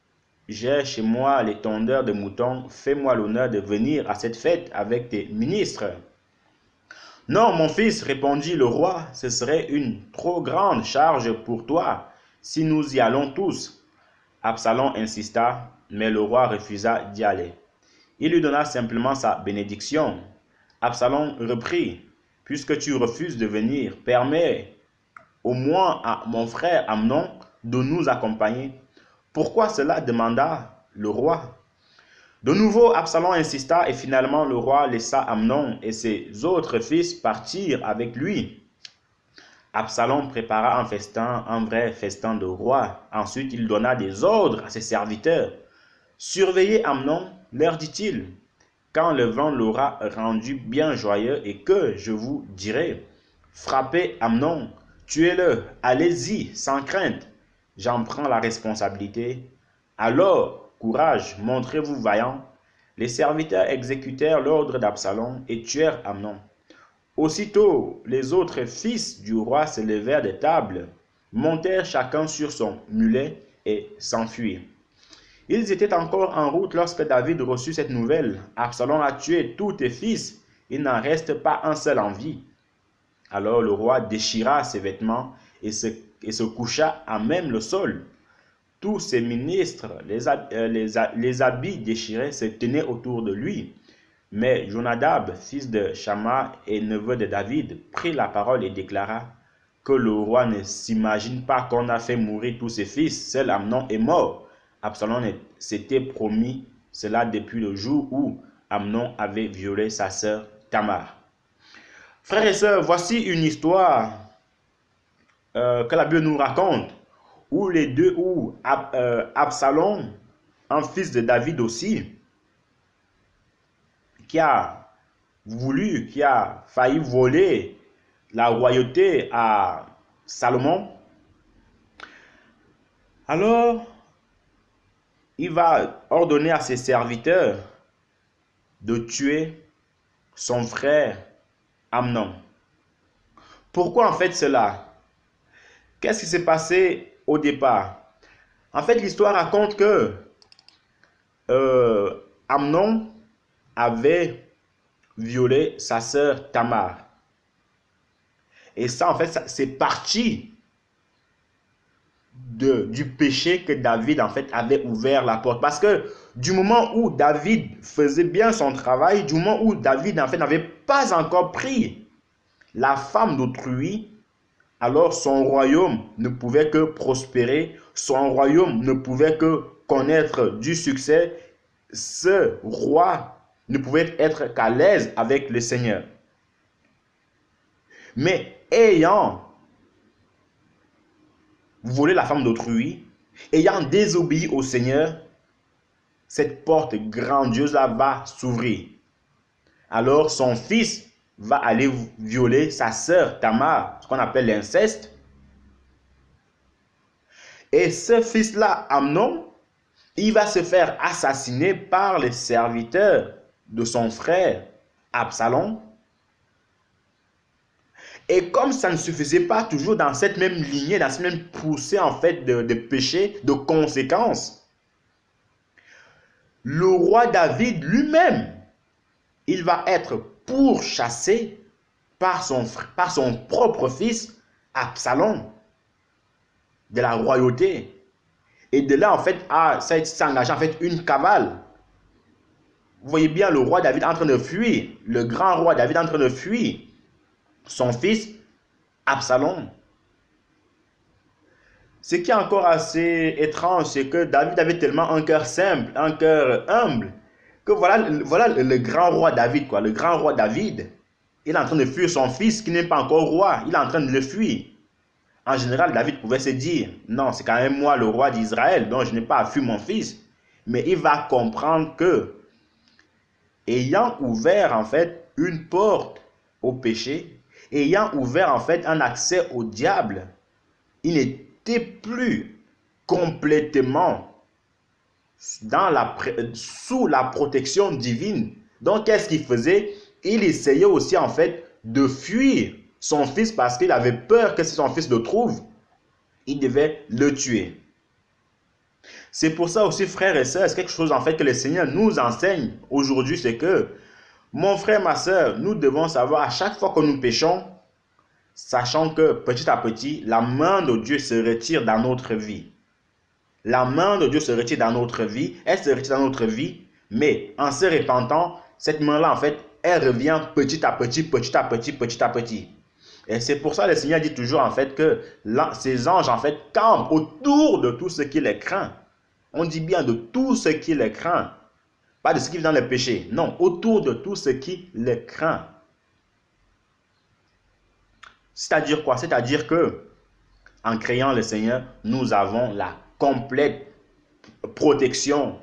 S1: « J'ai chez moi les tondeurs de moutons, fais-moi l'honneur de venir à cette fête avec tes ministres. » « Non, mon fils, répondit le roi, ce serait une trop grande charge pour toi si nous y allons tous. Absalom insista, mais le roi refusa d'y aller. Il lui donna simplement sa bénédiction. Absalom reprit, « Puisque tu refuses de venir, permets au moins à mon frère Amnon de nous accompagner. » Pourquoi cela demanda le roi. De nouveau, Absalom insista et finalement le roi laissa Amnon et ses autres fils partir avec lui. Absalom prépara un festin, un vrai festin de roi. Ensuite, il donna des ordres à ses serviteurs. « Surveillez Amnon, leur dit-il, quand le vent l'aura rendu bien joyeux et que je vous dirai, frappez Amnon, tuez-le, allez-y sans crainte. J'en prends la responsabilité. Alors, courage, montrez-vous vaillants. » Les serviteurs exécutèrent l'ordre d'Absalom et tuèrent Amnon. Aussitôt, les autres fils du roi se levèrent de table, montèrent chacun sur son mulet et s'enfuirent. Ils étaient encore en route lorsque David reçut cette nouvelle. Absalom a tué tous tes fils, il n'en reste pas un seul en vie. Alors le roi déchira ses vêtements et se coucha à même le sol. Tous ses ministres, les habits déchirés, se tenaient autour de lui. Mais Jonadab, fils de Shama et neveu de David, prit la parole et déclara que le roi ne s'imagine pas qu'on a fait mourir tous ses fils, seul Amnon est mort. Absalom s'était promis cela depuis le jour où Amnon avait violé sa sœur Tamar. Frères et sœurs, voici une histoire que la Bible nous raconte, où Absalom, un fils de David aussi, qui a failli voler la royauté à Salomon. Alors, il va ordonner à ses serviteurs de tuer son frère Amnon. Pourquoi en fait cela? Qu'est-ce qui s'est passé au départ? En fait, l'histoire raconte que Amnon avait violé sa sœur Tamar. Et ça, en fait, c'est parti du péché que David, en fait, avait ouvert la porte. Parce que du moment où David faisait bien son travail, du moment où David, en fait, n'avait pas encore pris la femme d'autrui, alors son royaume ne pouvait que prospérer, son royaume ne pouvait que connaître du succès. Ce roi ne pouvait être qu'à l'aise avec le Seigneur. Mais ayant volé la femme d'autrui, ayant désobéi au Seigneur, cette porte grandiose-là va s'ouvrir. Alors son fils va aller violer sa sœur Tamar, ce qu'on appelle l'inceste. Et ce fils-là, Amnon, il va se faire assassiner par les serviteurs de son frère Absalom. Et comme ça ne suffisait pas toujours dans cette même lignée, dans cette même poussée en fait de péché, de conséquences, le roi David lui-même, il va être pourchassé par son propre fils Absalom de la royauté. Et de là, en fait, ça s'est engagé en fait une cavale. Vous voyez bien le roi David en train de fuir, le grand roi David en train de fuir son fils Absalom. Ce qui est encore assez étrange, c'est que David avait tellement un cœur simple, un cœur humble, que voilà le grand roi David, quoi. Le grand roi David, il est en train de fuir son fils qui n'est pas encore roi, il est en train de le fuir. En général, David pouvait se dire, non, c'est quand même moi le roi d'Israël, donc je n'ai pas à fuir mon fils. Mais il va comprendre que, ayant ouvert en fait une porte au péché, ayant ouvert en fait un accès au diable, il n'était plus complètement sous la protection divine. Donc, qu'est-ce qu'il faisait? Il essayait aussi en fait de fuir son fils parce qu'il avait peur que si son fils le trouve, il devait le tuer. C'est pour ça aussi, frères et sœurs, c'est quelque chose en fait que le Seigneur nous enseigne aujourd'hui, c'est que, mon frère, ma sœur, nous devons savoir à chaque fois que nous péchons, sachant que petit à petit, la main de Dieu se retire dans notre vie. La main de Dieu se retire dans notre vie, elle se retire dans notre vie, mais en se repentant, cette main-là, en fait, elle revient petit à petit, petit à petit, petit à petit. Et c'est pour ça que le Seigneur dit toujours, en fait, que ces anges, en fait, campent autour de tout ce qui les craint. On dit bien de tout ce qui les craint. Pas de ce qui vit dans le péché. Non, autour de tout ce qui les craint. C'est-à-dire quoi? C'est-à-dire que, en créant le Seigneur, nous avons la complète protection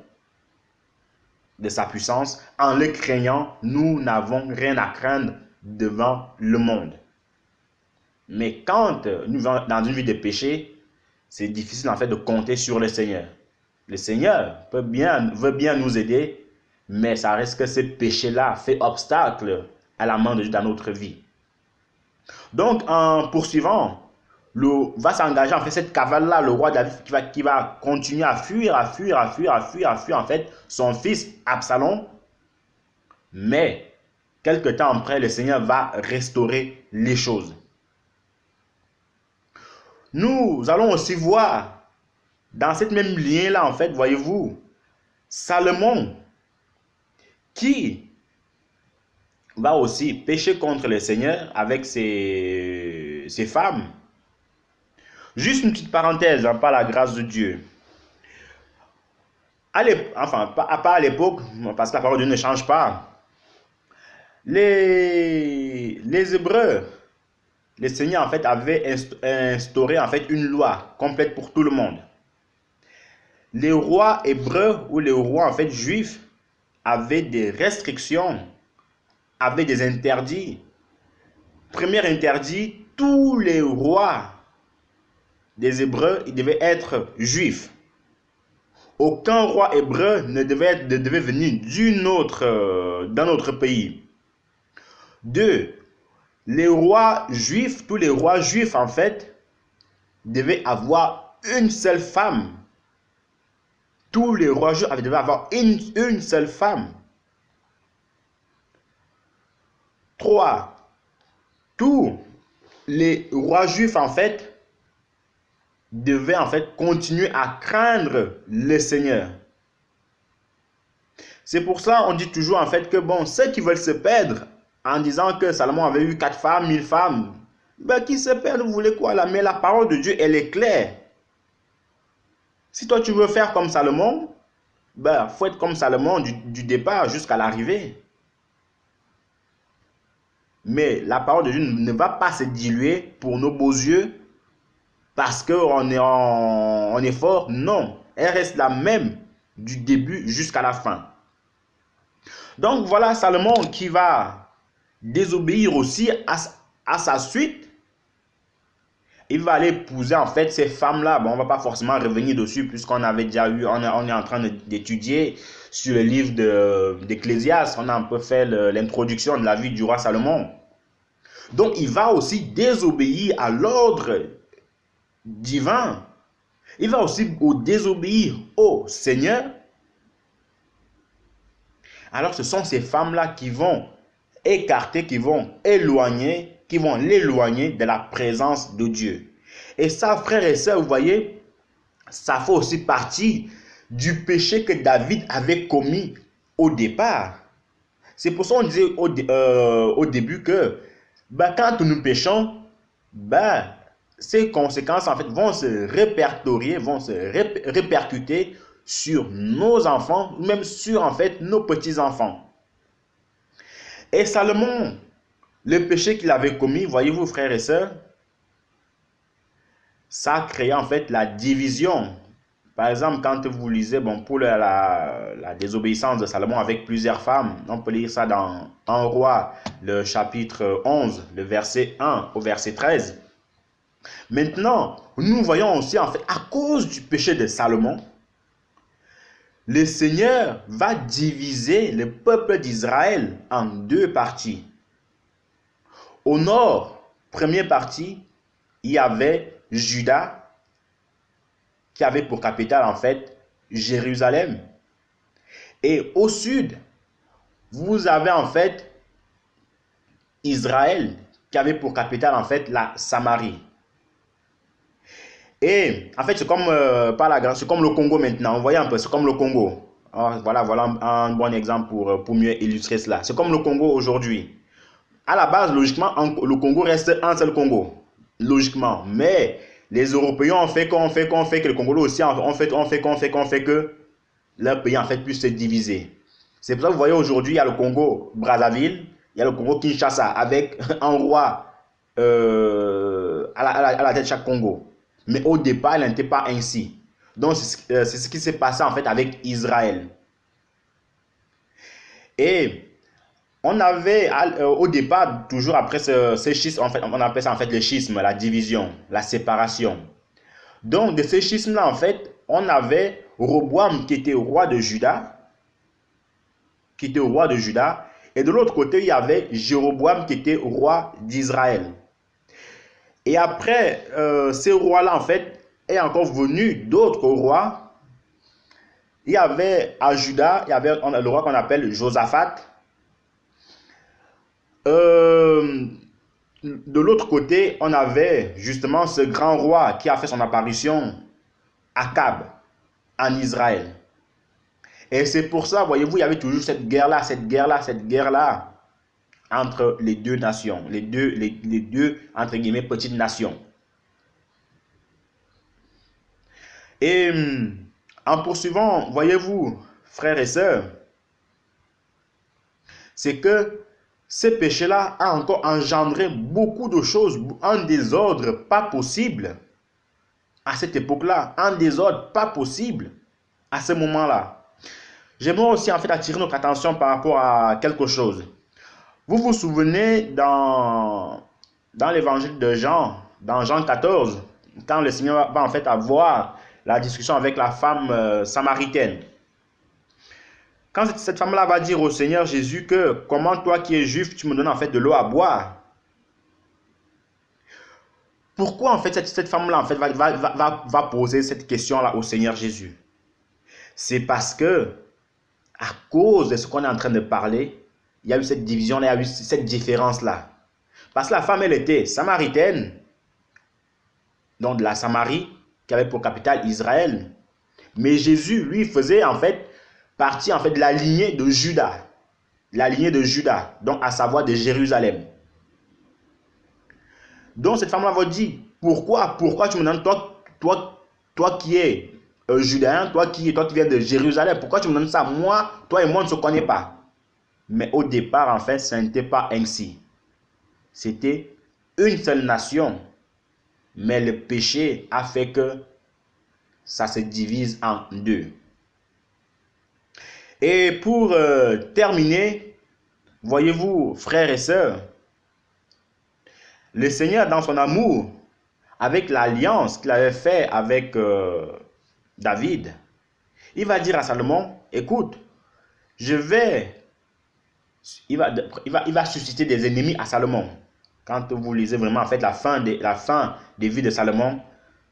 S1: de sa puissance. En le craignant, nous n'avons rien à craindre devant le monde. Mais quand nous vivons dans une vie de péché, c'est difficile en fait de compter sur le Seigneur. Le Seigneur veut bien nous aider, mais ça reste que ce péché-là fait obstacle à la main de Dieu dans notre vie. Donc, en poursuivant, va s'engager en fait cette cavale-là, le roi David qui va continuer à fuir en fait son fils Absalom. Mais, quelque temps après, le Seigneur va restaurer les choses. Nous allons aussi voir, dans cette même lien-là, en fait, voyez-vous, Salomon, qui va aussi pécher contre le Seigneur avec ses femmes. Juste une petite parenthèse, hein, par la grâce de Dieu. Pas à l'époque, parce que la parole de Dieu ne change pas. Les Hébreux, le Seigneur en fait avait instauré en fait une loi complète pour tout le monde. Les rois hébreux ou les rois en fait juifs avaient des restrictions, avaient des interdits. Premier interdit, tous les rois des Hébreux, ils devaient être juifs. Aucun roi hébreu ne devait venir d'un autre pays. 2. Les rois juifs, tous les rois juifs en fait, devaient avoir une seule femme. Tous les rois juifs devaient avoir une seule femme. 3. Tous les rois juifs en fait devaient en fait continuer à craindre le Seigneur. C'est pour ça on dit toujours en fait que bon, ceux qui veulent se perdre en disant que Salomon avait eu 4 femmes, 1000 femmes, ben qui se perdent, vous voulez quoi là? Mais la parole de Dieu, elle est claire. Si toi tu veux faire comme Salomon, ben faut être comme Salomon du départ jusqu'à l'arrivée. Mais la parole de Dieu ne va pas se diluer pour nos beaux yeux parce qu'on est fort. Non, elle reste la même du début jusqu'à la fin. Donc voilà Salomon qui va désobéir aussi à sa suite. il va aller épouser en fait ces femmes-là. Bon, on ne va pas forcément revenir dessus puisqu'on avait déjà eu, on est en train d'étudier sur le livre d'Ecclésiaste. On a un peu fait l'introduction de la vie du roi Salomon. Donc, il va aussi désobéir à l'ordre divin. Il va aussi désobéir au Seigneur. Alors, ce sont ces femmes-là qui vont écarter, qui vont l'éloigner de la présence de Dieu. Et ça, frères et sœurs, vous voyez, ça fait aussi partie du péché que David avait commis au départ. C'est pour ça qu'on disait au début que quand nous péchons, ces conséquences en fait vont se répertorier, vont se répercuter sur nos enfants, même sur en fait nos petits-enfants. Et Salomon, le péché qu'il avait commis, voyez-vous frères et sœurs, ça a créé en fait la division. Par exemple, quand vous lisez pour la désobéissance de Salomon avec plusieurs femmes, on peut lire ça dans 1 Roi, le chapitre 11, le verset 1 au verset 13. Maintenant, nous voyons aussi en fait, à cause du péché de Salomon, le Seigneur va diviser le peuple d'Israël en deux parties. Au nord, première partie, il y avait Juda, qui avait pour capitale en fait Jérusalem. Et au sud, vous avez en fait Israël, qui avait pour capitale en fait la Samarie. Et en fait, c'est comme c'est comme le Congo maintenant. Vous voyez un peu, c'est comme le Congo. Voilà un bon exemple pour mieux illustrer cela. C'est comme le Congo aujourd'hui. À la base, logiquement, le Congo reste un seul Congo. Logiquement. Mais les Européens ont fait que le Congolais aussi ont fait que leur pays en fait puisse se diviser. C'est pour ça que vous voyez aujourd'hui, il y a le Congo Brazzaville, il y a le Congo Kinshasa avec un roi à la tête de chaque Congo. Mais au départ, il n'était pas ainsi. Donc, c'est ce qui s'est passé en fait avec Israël. Et on avait au départ, toujours après ce schisme, en fait, on appelle ça en fait le schisme, la division, la séparation. Donc, de ce schisme-là, en fait, on avait Roboam qui était roi de Juda, et de l'autre côté, il y avait Jéroboam qui était roi d'Israël. Et après ces rois-là, en fait, est encore venu d'autres rois. Il y avait à Juda, il y avait le roi qu'on appelle Josaphat. De l'autre côté, on avait justement ce grand roi qui a fait son apparition, Akab, en Israël. Et c'est pour ça, voyez-vous, il y avait toujours cette guerre-là, entre les deux nations, les deux, entre guillemets, petites nations. Et en poursuivant, voyez-vous, frères et sœurs, c'est que ce péché-là a encore engendré beaucoup de choses, un désordre pas possible à cette époque-là, un désordre pas possible à ce moment-là. J'aimerais aussi en fait attirer notre attention par rapport à quelque chose. Vous vous souvenez dans l'évangile de Jean, dans Jean 14, quand le Seigneur va en fait avoir la discussion avec la femme samaritaine. Quand cette femme-là va dire au Seigneur Jésus que comment toi qui es juif, tu me donnes en fait de l'eau à boire. Pourquoi en fait cette femme-là en fait va poser cette question-là au Seigneur Jésus? C'est parce que à cause de ce qu'on est en train de parler, il y a eu cette division-là, il y a eu cette différence-là. Parce que la femme, elle était samaritaine, donc de la Samarie, qui avait pour capitale Israël. Mais Jésus, lui, faisait en fait partie en fait de la lignée de Juda. Donc à savoir de Jérusalem. Donc cette femme-là va dire, pourquoi tu me donnes, toi qui es Judaïen, toi qui viens de Jérusalem, pourquoi tu me donnes ça? Moi, toi et moi, on ne se connaît pas. Mais au départ, en fait, ça n'était pas ainsi. C'était une seule nation. Mais le péché a fait que ça se divise en deux. Et pour terminer, voyez-vous, frères et sœurs, le Seigneur, dans son amour, avec l'alliance qu'il avait fait avec David, il va dire à Salomon, écoute, il va susciter des ennemis à Salomon. Quand vous lisez vraiment en fait la fin des vies de Salomon,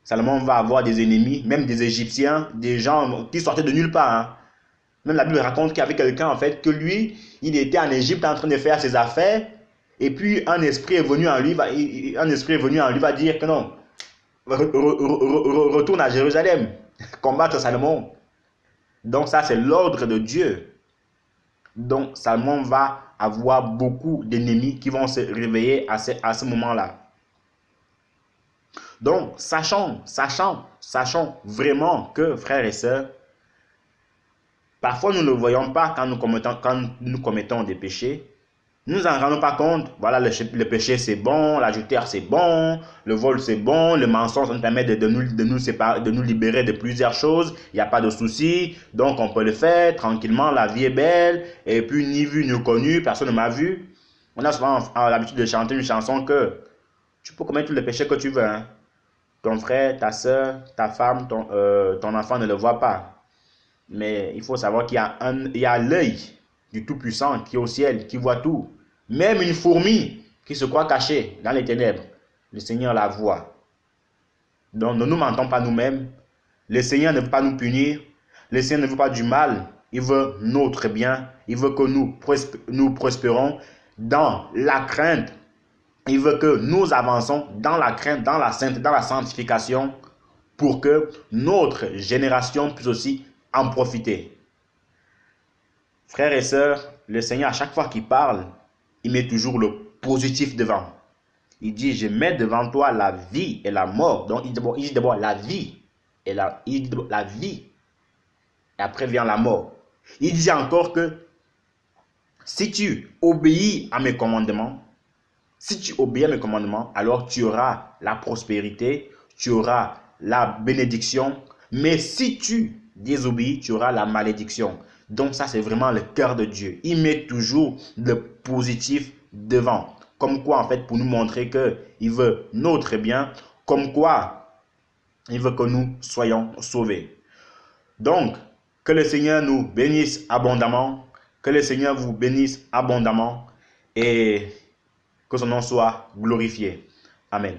S1: Salomon va avoir des ennemis, même des Égyptiens, des gens qui sortaient de nulle part. Hein. Même la Bible raconte qu'il y avait quelqu'un en fait, que lui, il était en Égypte en train de faire ses affaires, et puis un esprit est venu en lui, va dire que non, retourne à Jérusalem, combattre Salomon. Donc ça c'est l'ordre de Dieu. Donc Salomon va avoir beaucoup d'ennemis qui vont se réveiller à ce moment-là. Donc sachons vraiment que, frères et sœurs, parfois nous ne le voyons pas quand nous commettons des péchés. Nous n'en rendons pas compte. Voilà, le péché c'est bon, l'adultère c'est bon, le vol c'est bon, le mensonge ça nous permet de nous séparer, de nous libérer de plusieurs choses. Il n'y a pas de souci, donc on peut le faire tranquillement, la vie est belle, et puis ni vu ni connu, personne ne m'a vu. On a souvent l'habitude de chanter une chanson que tu peux commettre tous les péchés que tu veux. Hein. Ton frère, ta soeur, ta femme, ton enfant ne le voit pas. Mais il faut savoir qu'il y a l'œil du Tout-Puissant qui est au ciel, qui voit tout. Même une fourmi qui se croit cachée dans les ténèbres, le Seigneur la voit. Donc ne nous mentons pas nous-mêmes. Le Seigneur ne veut pas nous punir. Le Seigneur ne veut pas du mal. Il veut notre bien. Il veut que nous prospérons dans la crainte. Il veut que nous avançons dans la crainte, dans la sanctification, pour que notre génération puisse aussi en profiter. Frères et sœurs, le Seigneur, à chaque fois qu'il parle, il met toujours le positif devant. Il dit, je mets devant toi la vie et la mort. Donc, il dit d'abord la vie. La vie. Et après vient la mort. Il dit encore que si tu obéis à mes commandements, alors tu auras la prospérité, tu auras la bénédiction. Mais si tu désobéis, tu auras la malédiction. Donc ça, c'est vraiment le cœur de Dieu. Il met toujours le positif devant. Comme quoi, en fait, pour nous montrer qu'il veut notre bien. Comme quoi, il veut que nous soyons sauvés. Donc, que le Seigneur nous bénisse abondamment. Que le Seigneur vous bénisse abondamment. Et que son nom soit glorifié. Amen.